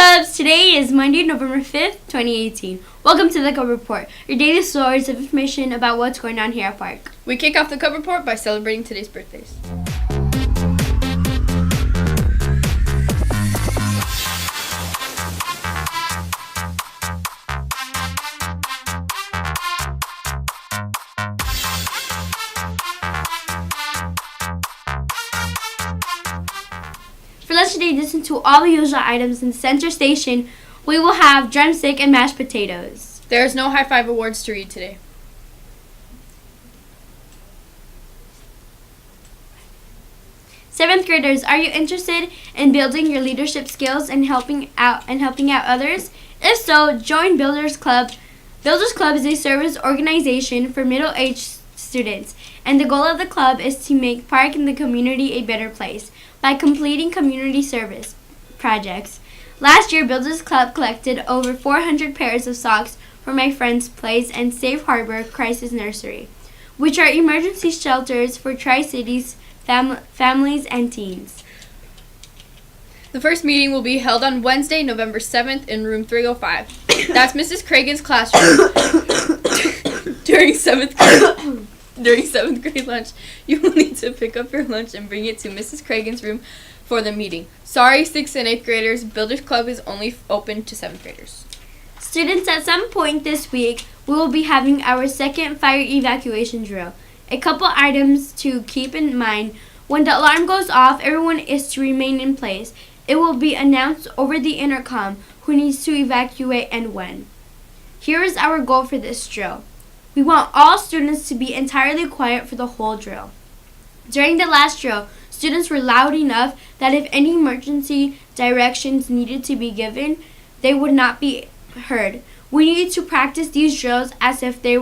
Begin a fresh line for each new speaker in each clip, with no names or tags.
Cubs! Today is Monday, November 5th, 2018. Welcome to the Cub Report, your daily source of information about what's going on here at Park.
We kick off the Cub Report by celebrating today's birthdays.
For lunch today, listen to all the usual items in the center station. We will have drumstick and mashed potatoes.
There is no high five awards to read today.
Seventh graders, are you interested in building your leadership skills and helping out others? If so, join Builders Club. Builders Club is a service organization for middle-aged students, and the goal of the club is to make Park and the community a better place by completing community service projects. Last year, Builders Club collected over 400 pairs of socks for My Friend's Place and Safe Harbor Crisis Nursery, which are emergency shelters for Tri-Cities families and teens.
The first meeting will be held on Wednesday, November 7th in room 305. That's Mrs. Cragen's classroom. During 7th grade lunch, you will need to pick up your lunch and bring it to Mrs. Cragen's room for the meeting. Sorry, 6th and 8th graders, Builders Club is only open to 7th graders.
Students, at some point this week, we will be having our second fire evacuation drill. A couple items to keep in mind. When the alarm goes off, everyone is to remain in place. It will be announced over the intercom who needs to evacuate and when. Here is our goal for this drill. We want all students to be entirely quiet for the whole drill. During the last drill, students were loud enough that if any emergency directions needed to be given, they would not be heard. We need to practice these drills as if there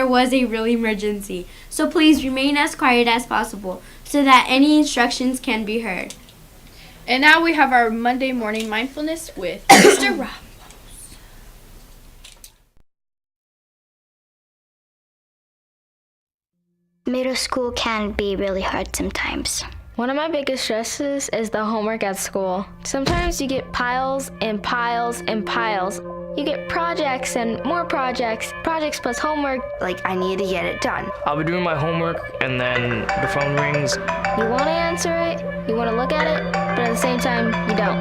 was a real emergency. So please remain as quiet as possible so that any instructions can be heard.
And now we have our Monday morning mindfulness with Mr. Rob.
Middle school can be really hard sometimes.
One of my biggest stresses is the homework at school. Sometimes you get piles and piles and piles. You get projects and more projects plus homework.
Like, I need to get it done.
I'll be doing my homework and then the phone rings.
You want to answer it, you want to look at it, but at the same time, you don't.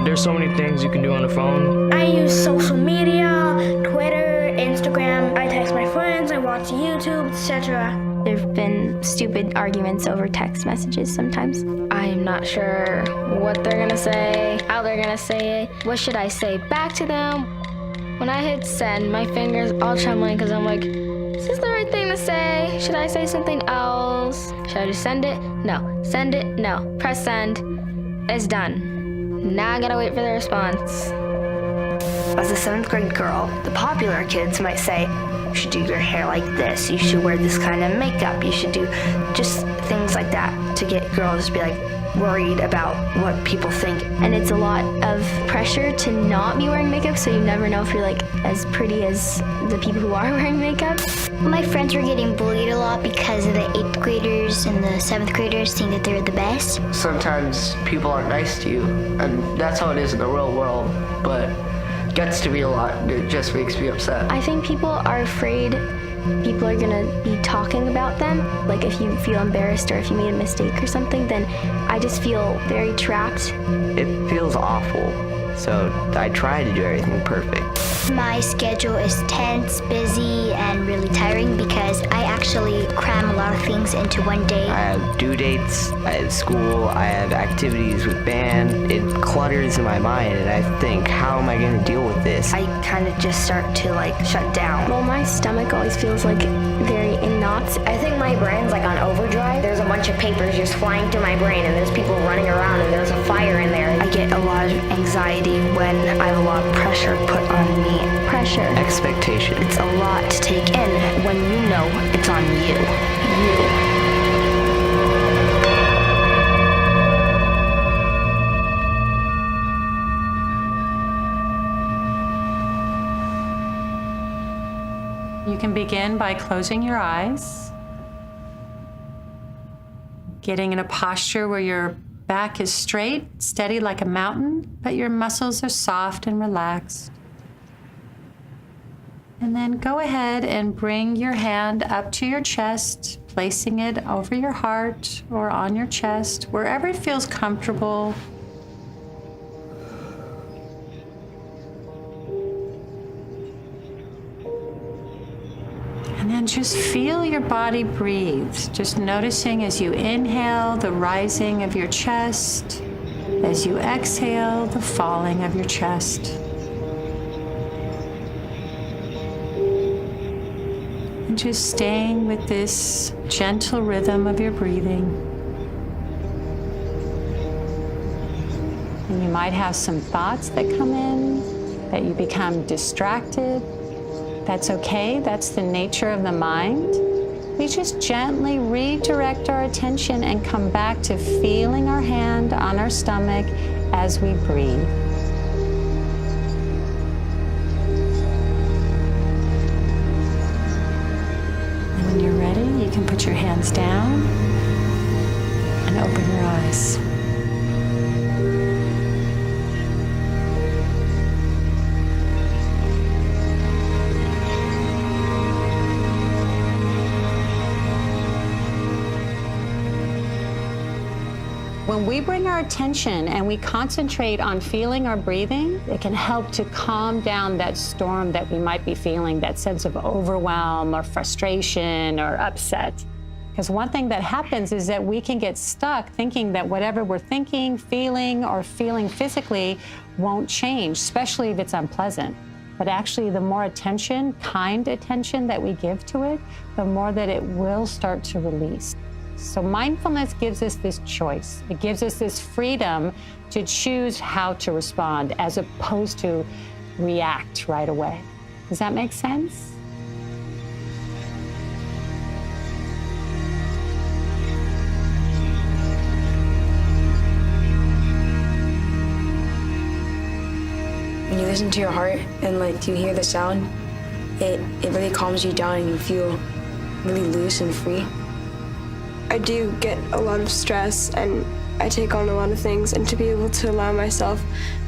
There's so many things you can do on the phone.
I use social media, Twitter, Instagram. I text my friends, I watch YouTube, etc.
There have been stupid arguments over text messages sometimes.
I'm not sure what they're gonna say, how they're gonna say it, what should I say back to them. When I hit send, my fingers all trembling because I'm like, is this the right thing to say? Should I say something else? Should I just send it? No. Send it? No. Press send. It's done. Now I gotta wait for the response.
As a 7th grade girl, the popular kids might say, you should do your hair like this, you should wear this kind of makeup, you should do just things like that to get girls to be like worried about what people think.
And it's a lot of pressure to not be wearing makeup, so you never know if you're like as pretty as the people who are wearing makeup.
My friends were getting bullied a lot because of the 8th graders and the 7th graders think that they're the best.
Sometimes people aren't nice to you, and that's how it is in the real world, but it gets to be a lot. It just makes me upset.
I think people are afraid people are gonna be talking about them. Like if you feel embarrassed or if you made a mistake or something, then I just feel very trapped.
It feels awful, so I try to do everything perfect.
My schedule is tense, busy, and really tiring because I actually cram a lot of things into one day.
I have due dates, I have school, I have activities with band. It clutters in my mind and I think, how am I going to deal with this?
I kind of just start to like shut down.
Well, my stomach always feels like very in knots.
I think my brain's like on overdrive. There's a bunch of papers just flying through my brain and there's people running around and there's a fire in there.
I get a lot of anxiety when I have a lot of pressure put on me.
Pressure.
Expectation.
It's a lot to take in when you know it's on you.
You can begin by closing your eyes, getting in a posture where your back is straight, steady like a mountain, but your muscles are soft and relaxed. And then go ahead and bring your hand up to your chest, placing it over your heart or on your chest, wherever it feels comfortable. And then just feel your body breathe, just noticing as you inhale the rising of your chest, as you exhale the falling of your chest. And just staying with this gentle rhythm of your breathing. And you might have some thoughts that come in, that you become distracted. That's okay, that's the nature of the mind. We just gently redirect our attention and come back to feeling our hand on our stomach as we breathe. And when you're ready, you can put your hands down and open your eyes. When we bring our attention and we concentrate on feeling our breathing, it can help to calm down that storm that we might be feeling, that sense of overwhelm or frustration or upset. Because one thing that happens is that we can get stuck thinking that whatever we're thinking, feeling, or feeling physically won't change, especially if it's unpleasant. But actually, the more attention, kind attention that we give to it, the more that it will start to release. So mindfulness gives us this choice. It gives us this freedom to choose how to respond as opposed to react right away. Does that make sense?
When you listen to your heart and you hear the sound, it really calms you down and you feel really loose and free.
I do get a lot of stress and I take on a lot of things, and to be able to allow myself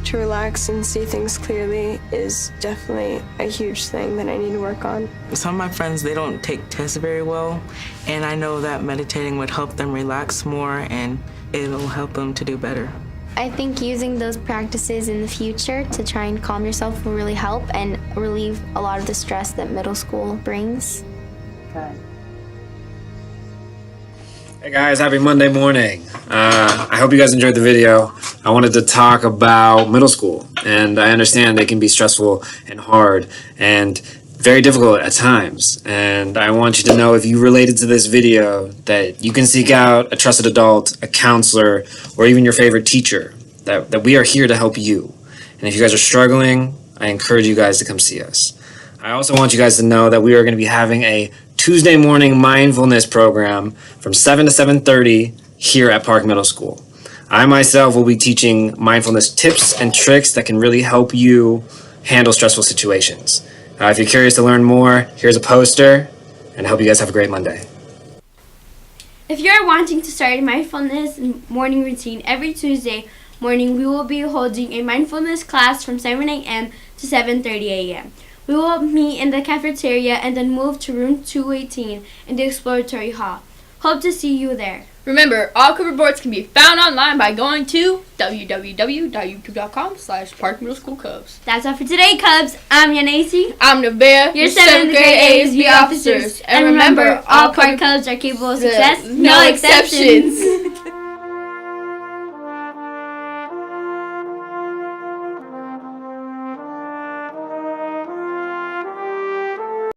to relax and see things clearly is definitely a huge thing that I need to work on.
Some of my friends, they don't take tests very well, and I know that meditating would help them relax more and it'll help them to do better.
I think using those practices in the future to try and calm yourself will really help and relieve a lot of the stress that middle school brings.
Good.
Hey guys, happy Monday morning. I hope you guys enjoyed the video. I wanted to talk about middle school, and I understand they can be stressful and hard and very difficult at times. And I want you to know, if you related to this video, that you can seek out a trusted adult, a counselor, or even your favorite teacher, that we are here to help you. And if you guys are struggling, I encourage you guys to come see us. I also want you guys to know that we are going to be having a Tuesday morning mindfulness program from 7 to 7:30 here at Park Middle School. I myself will be teaching mindfulness tips and tricks that can really help you handle stressful situations. If you're curious to learn more, here's a poster, and I hope you guys have a great Monday.
If you're wanting to start a mindfulness morning routine every Tuesday morning, we will be holding a mindfulness class from 7 a.m. to 7:30 a.m. We will meet in the cafeteria and then move to room 218 in the exploratory hall. Hope to see you there.
Remember, all Cub reports can be found online by going to www.youtube.com/Park Middle School Cubs.
That's all for today, Cubs. I'm Yanesi.
I'm Nevaeh.
Your 7th grade ASB officers. And remember, all Park Cubs are capable of success, no exceptions.